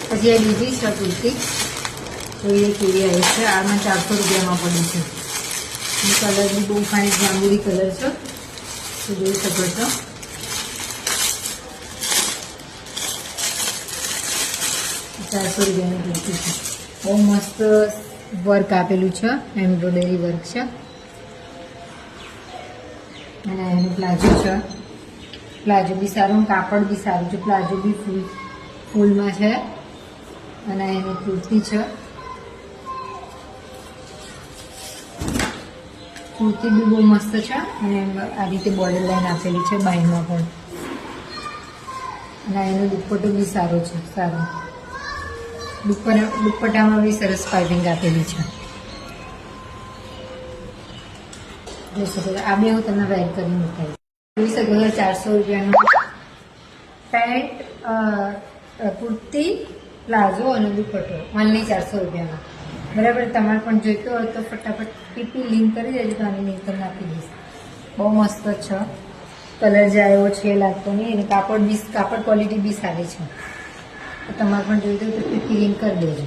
પછી આ બીજી છે કુર્તી, તો એ કેવી આવી છે, આમાં 400 રૂપિયામાં પડી છે. કલર બી બહુ ફાઇન જાંબુડી કલર છે, તો જોઈ શકો છો. ₹400 કુર્તી છે. બહુ મસ્ત વર્ક આપેલું છે, એમ્બ્રોઇડરી વર્ક છે. અને એનું પ્લાઝો છે, પ્લાઝો બી સારું, કાપડ બી સારું છે. પ્લાઝો બી ફૂલમાં છે. અને એની કુર્તી છે, કુર્તી બી બહુ મસ્ત છે. અને આ રીતે બોર્ડર લાઈન આપેલી છે બાઈમાં પણ. અને એનો દુપટ્ટો બી સારો છે, સારો. દુપટ્ટામાં બી સરસ પાઇપિંગ આપેલી છે. જોઈ શકો છો. આ બે હું તમને વેર કરીને બતાવીશ. જોઈ શકો છો ₹400 પેન્ટ, કુર્તી, પ્લાઝો અને દુપટ્ટો ઓનલી ₹400. બરાબર. તમારે પણ જોઈતો હોય તો ફટાફટ પીપી લિંક કરી દેજો, તો આની લિંક તમને આપી દઈશ. બહુ મસ્ત છે. કલર જાય એવો છે લાગતો નહીં. અને કાપડ ક્વોલિટી બી સારી છે. તો તમારે પણ જોઈતો હોય તો પીપી લિંક કરી દેજો.